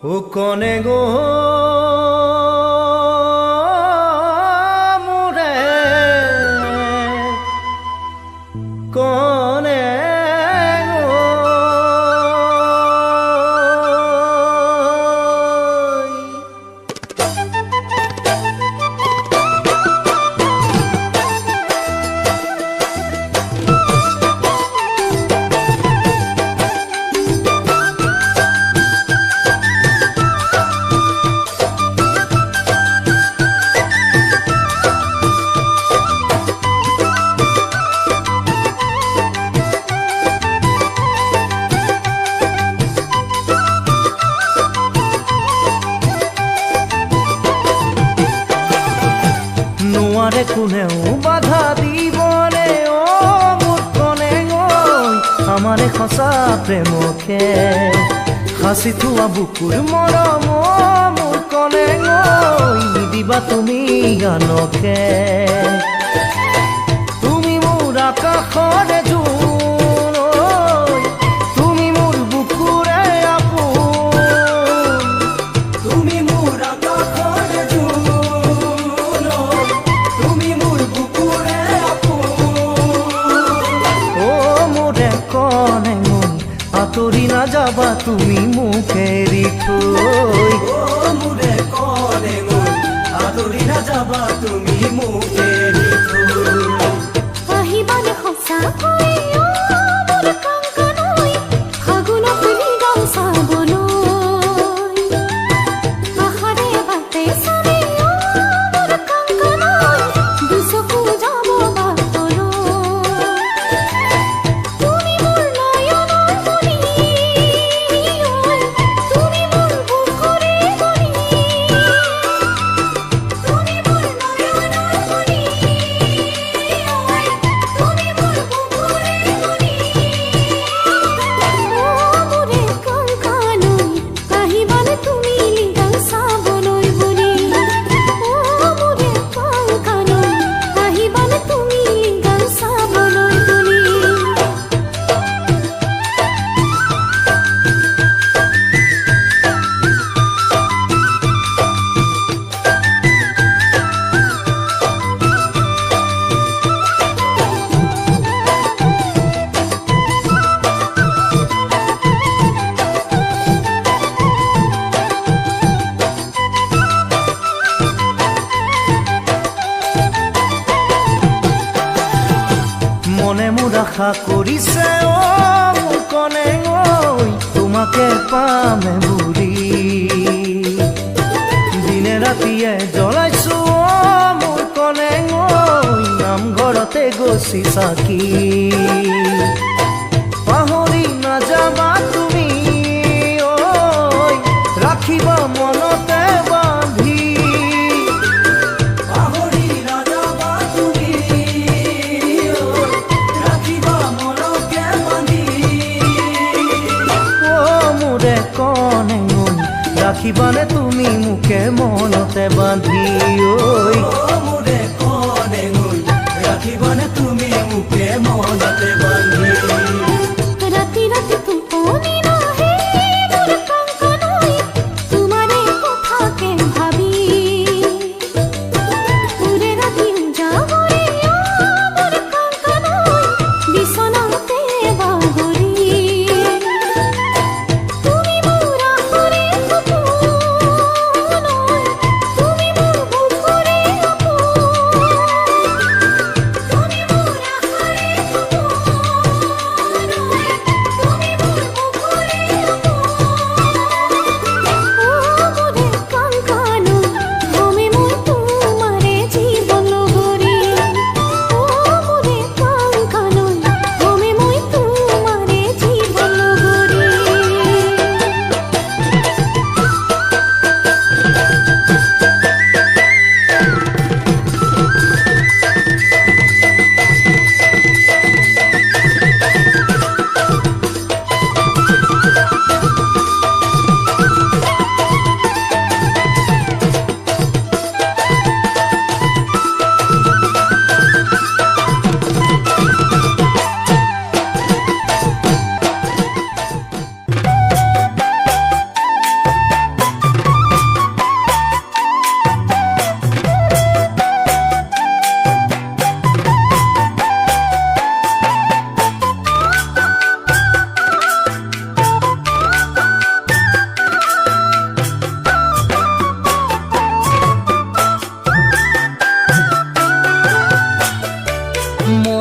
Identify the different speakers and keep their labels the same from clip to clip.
Speaker 1: ও কনে গো মোরে কনে গো নোয়ারে কোনেও বাধা দিবনে ও মোর কনে গৈ আমারে খসা প্রেমকে হাসি থোৱা বুকুৰ মৰম মোৰ কনে গৈ নিদিবা তুমি গানকে তুমি মোৰ আকাশৰে জোন তুমি মোৰ বুকুৰে আপোন তুমি মোৰ আকাশৰে জোন তুমি মোৰ বুকুৰে আপোন ও মোৰে কনে গৈ আঁতৰি নাযাবা তুমি মোক এৰি থৈ ও মোৰে কনে গৈ আঁতৰি নাযাবা তুমি মোক এৰি থৈ
Speaker 2: আহিবানে সঁচাকৈ অ মোৰ কাংকানৈ ফাগুন ফুলি গাঁও চাবলৈ আশাৰে বাটে চাৰি অ মোৰ কাংকানৈ দুচকু যাব বাটলৈ তুমি মোৰ নয়নৰ মণি তুমি মোৰ বুকুৰে মণি তুমি মোৰ নয়নৰ মণি তুমি মোৰ বুকুৰে মণি ও মোৰে কাংকানৈ আহিবানে তুমি লিগাং চাবলৈ বুলি ও মোৰে কাংকানৈ আহিবানে তুমি লিগাং চাবলৈ বুলি
Speaker 1: মনে মোৰ আশা কৰিছে ও মোৰ কনে গৈ তোমাকে পামে বুলি দিনে ৰাতিয়ে জ্বলাইছো ও মোৰ কনে গৈ নামঘৰতে গছি চাকি পাহৰি নাযাবা তুমি ঐ ৰাখিবা মনতে বান্ধি পাহৰি নাযাবা তুমি ৰাখিবা মনতে বান্ধি ও মোৰে কনে গৈ ৰাখিবানে তুমি মোকে মনতে বান্ধি ঐ মোৰে কনে গৈ ৰাখিবানে তুমি মোকে মনতে বান্ধি
Speaker 2: ৰাতি ৰাতি টোপনি নাহে মোৰ কাংকানৈ তোমাৰে কথাকে ভাবি উৰে ৰাতি উজাগৰে অ মোৰ কাংকানৈ বিচনাতে বাগৰি তুমি মোৰ আশাৰে সপোন তুমি মোৰ বুকুৰে আপোন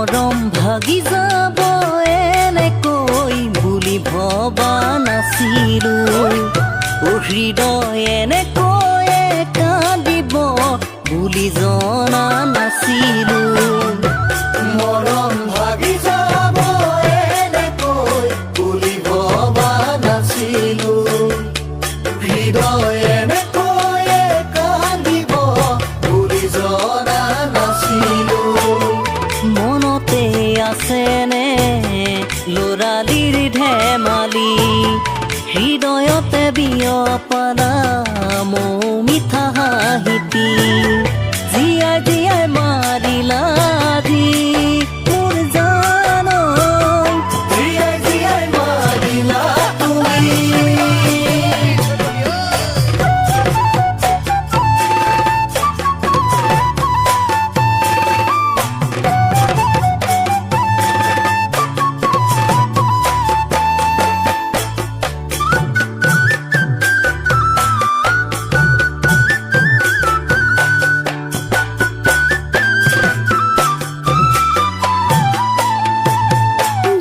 Speaker 3: মৰম ভাগি যাব এনেকৈ বুলি ভবা নাছিলো হৃদয় এনেকৈ কান্দিব বুলি জনা নাছিলো
Speaker 1: মৰম ভাগি যাব এনেকৈ বুলি ভবা নাছিলো হৃদয় এনেকৈ কান্দিব বুলি জনা নাছিলো
Speaker 3: মনতে আছেনে ল'ৰালিৰ ধেমালি হৃদয়তে বিয়পালা মৌমিঠা হাঁহিটি জীয়াই জীয়াই মাৰিলা আজি মোৰ জানৈ
Speaker 1: জীয়াই জীয়াই মাৰিলা তুমি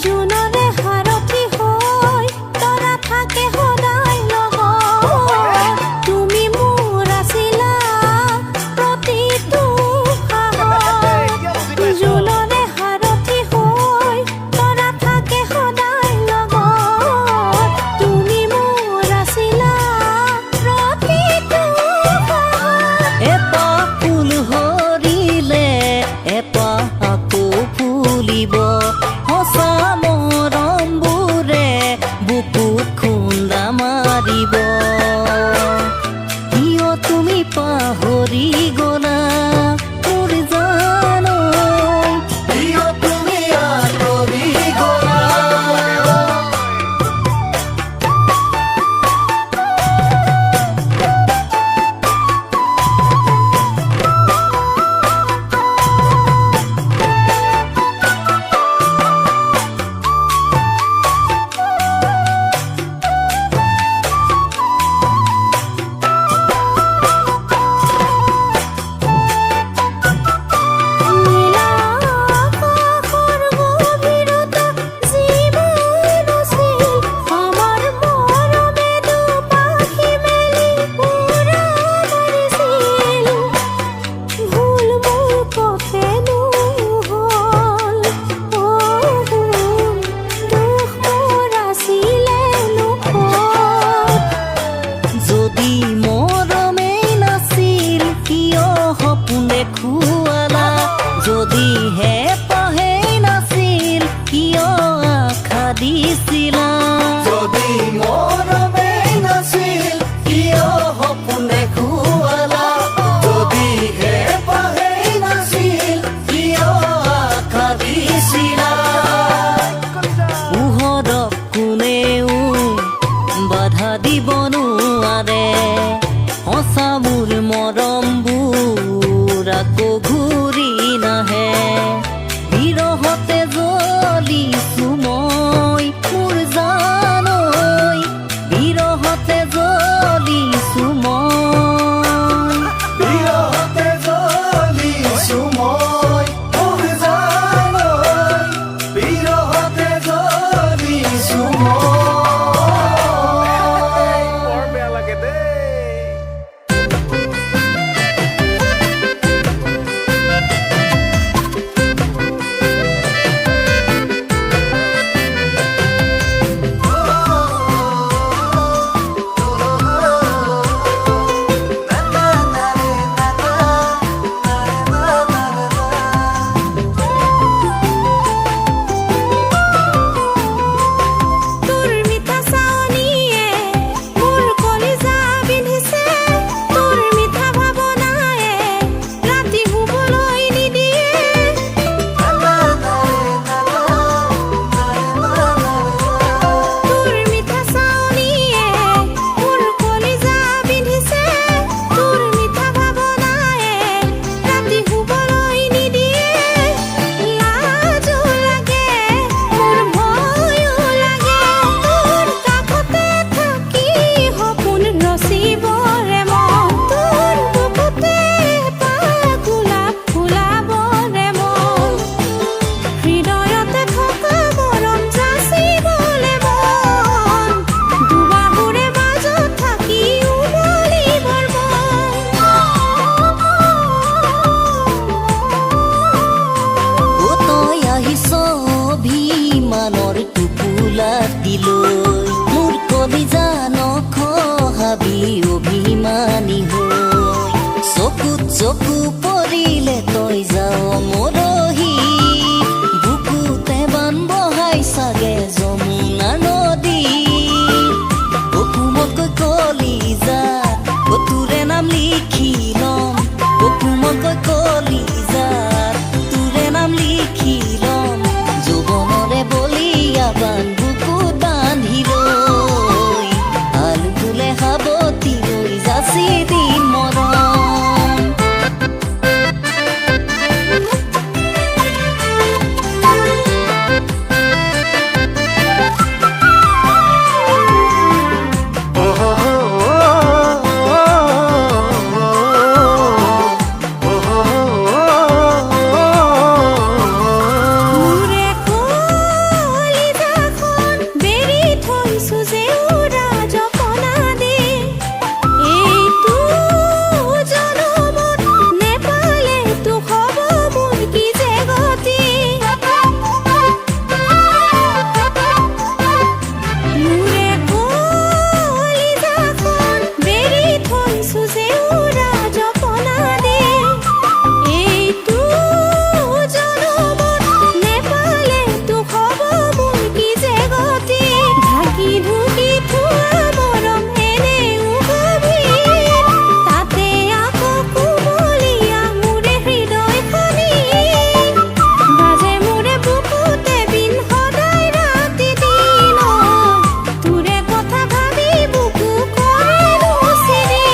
Speaker 2: জোনৰে সাৰথি হৈ তৰা থাকে সদায় লগত তুমি মোৰ আছিলা প্ৰতিটো সাহস জোনৰে সাৰথি হৈ তৰা থাকে সদায় লগত তুমি মোৰ আছিলা প্ৰতিটো সাহস
Speaker 3: এপাহ ফুল সৰিলে এপাহ আকৌ ফুলিব সঁচা মৰমবোৰে বুকুত খুন্দা মাৰিব কিয় তুমি পাহৰি গলা মোৰ জানৈ
Speaker 1: কিয় তুমি আঁতৰি গলা
Speaker 2: নীলা আকাশৰ গভীৰতা যিমান আছিল আমাৰ মৰমে দুপাখি মেলি উৰা মাৰিছিল ভুল মোৰ কতেনো হ'ল দুখ মোৰ আছিলে নোখোৱা
Speaker 3: যদি মৰমেই নাছিল কিয় সপোন দেখুৱালা যদি হেঁপাহেই নাছিল কিয় আশা দিছিলা
Speaker 1: যদি মৰমেই নাছিল কিয় সপোন দেখুৱালা যদি হেঁপাহেই নাছিল কিয় আশা দিছিলা
Speaker 3: পোহৰক কোনেও বাধা দিব নোৱাৰে সঁচা মোৰ মৰমবোৰ আকৌ ঘূৰি নাহে অভিমানী হৈ চকুত চকু পৰিলে তই যাও মৰহি বুকুতে বান বহাই চাগে যমুনা নদী অকুমকৈ কলিজাত তোৰে নাম লিখি ল'ম অকুমকৈ কলিজাত তোৰে নাম লিখি ল'ম যৌৱনৰে বলিয়া বান বুকুত বান্ধি লৈ আলু ফুলে সাৱতি লৈ যাচি দিম মৰম
Speaker 2: মোৰে কলিজাখন বেৰি থৈছো যে উৰা জপনা দি এইটো জনমত নেপালে তোক হ'ব মোৰ কি যে গতি মোৰে কলিজাখন বেৰি থৈছো যে উৰা জপনা দি এইটো জনমত নেপালে তোক হ'ব মোৰ কি যে গতি ঢাকি ঢুকি থোৱা মৰম এনেও গভীৰ তাতে আকৌ কোমলীয়া মোৰে হৃদয়খনি বাজে মোৰে বুকুতে বিন সদায় ৰাতি দিন তোৰে কথা ভাবি বুকু কৰে নুচিৰি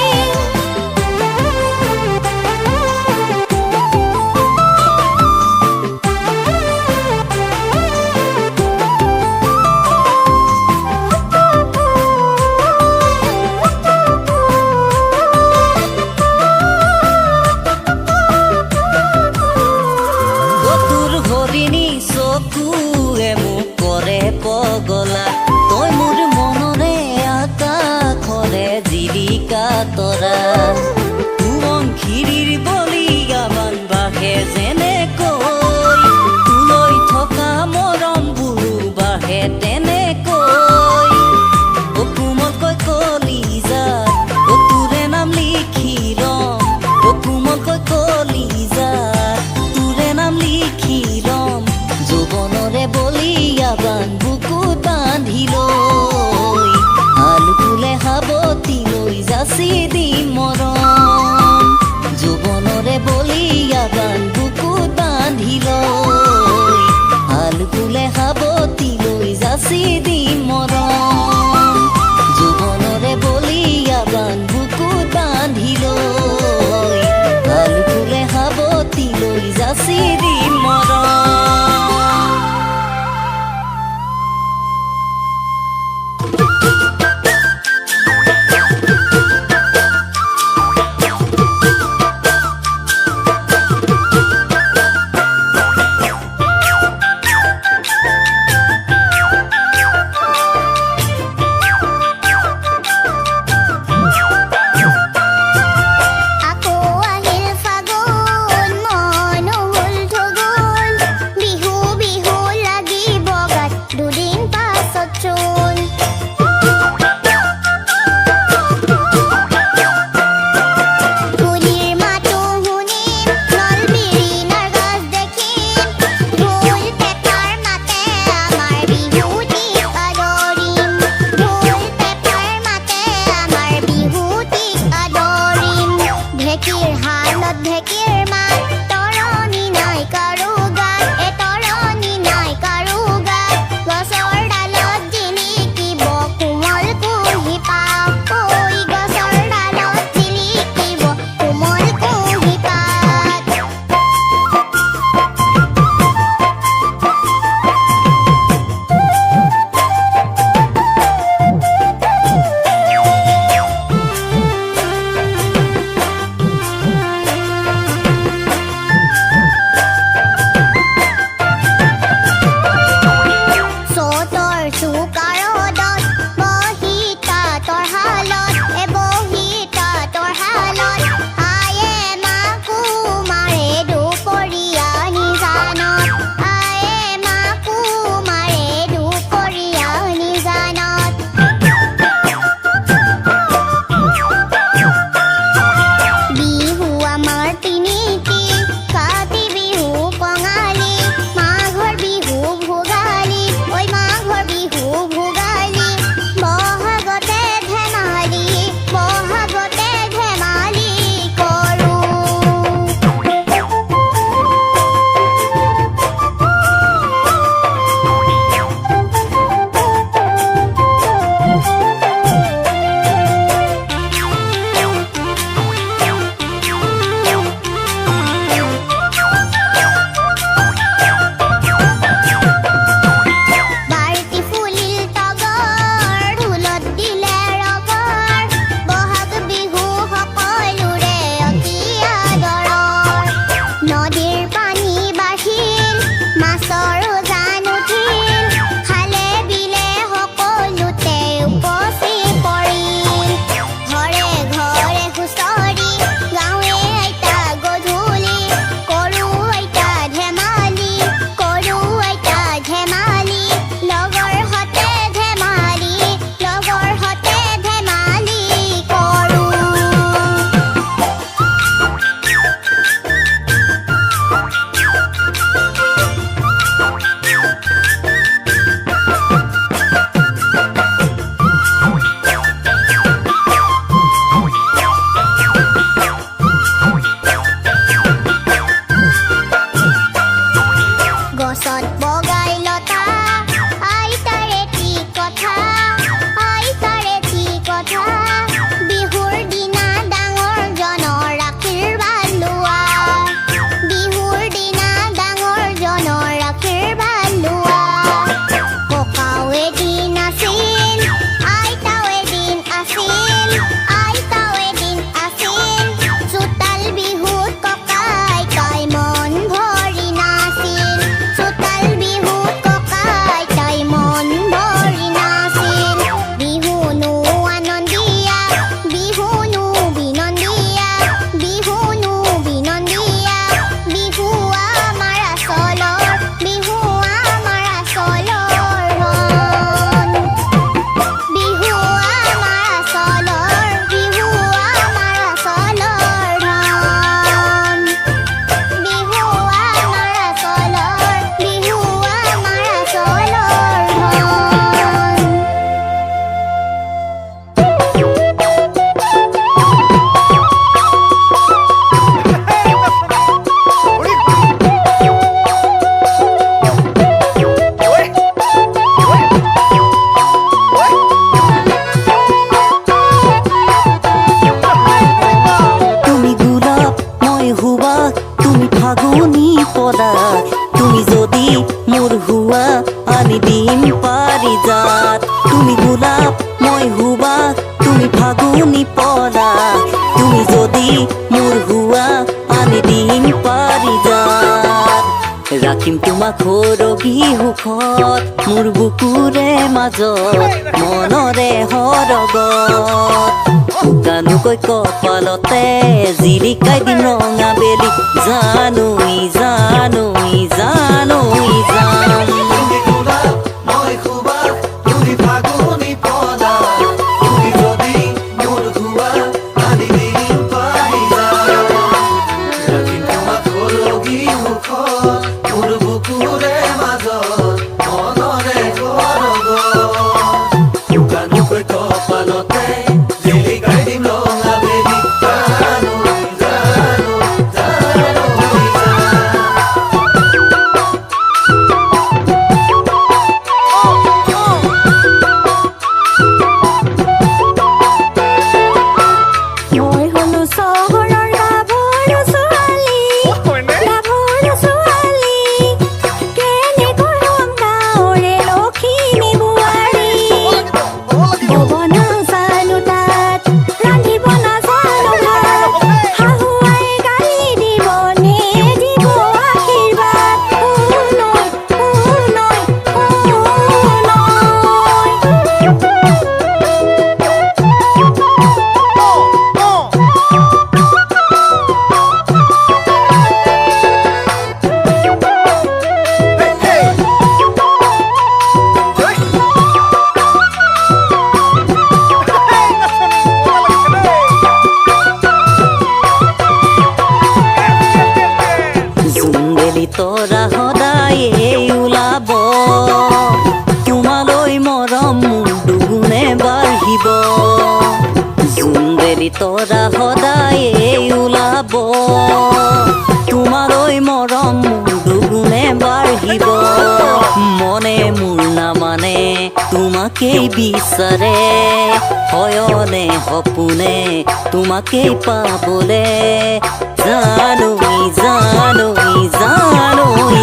Speaker 3: তোৰ হৰিণী চকুৱে মোক কৰে পগলা তই মোৰ মনৰে আকাশৰে জিলিকা তৰা সোৱণশিৰিৰ বলিয়া বান বাঢ়ে যেনেকৈ তোলৈ থকা মৰমবোৰো বাঢ়ে তেনেকৈ অকুমকৈ কলিজাত তোৰে নাম লিখি ল'ম অকুমকৈ কলিজাত তোৰে নাম লিখি ল'ম যৌৱনৰে তুমি যদি মোৰ হুৱা আনি দিম পাৰিজাত তুমি গোলাপ মই হুৱা তুমি ফাগুনি পলাশ তুমি যদি মোৰ হুৱা আনি দিম পাৰিজাত ৰাখিম তোমাক সৰগী সুখত মোৰ বুকুৰে মাজত মনৰে সৰগত শুকানুকৈ কপালতে জিলিকাই দিম ৰঙা বেলি জানুই জানুই জানুই জান
Speaker 1: তুমি গোলাপ মই সুবাস তুমি ফাগুনি পলাশ তুমি যদি মোৰ হুৱা আনি দিম পাৰিজাত ৰাখিম তোমাক সৰগী সুখত মোৰ বুকুৰে মাজত মনৰে সৰগত শুকানুকৈ কপালতে জিলিকাই দিম ৰঙা বেলি জানুই জানুই জানুই জান
Speaker 2: মই হলো চহৰৰ লাভৰ ছোৱালী লাভৰ ছোৱালী কেনেকৈ হ'ম গাঁৱৰে লখিমী বোৱাৰী বব নাজানো তাত ৰান্ধিব নাজানো ভাত শাহুৱাই গালি দিব নে দিব আশীৰ্বাদ নৈ নৈ
Speaker 3: জোনবেলি তৰা সদায়ে ওলাব তোমালৈ মৰম মোৰ দুগুণে বাঢ়িব জোনবেলি তৰা সদায়ে ওলাব তোমালৈ মৰম মোৰ দুগুণে বাঢ়িব মনে মোৰ নামানে তোমাকেই বিচাৰে হয়নে সপোনে তোমাকেই পাবলে জানুই জানুই জানুই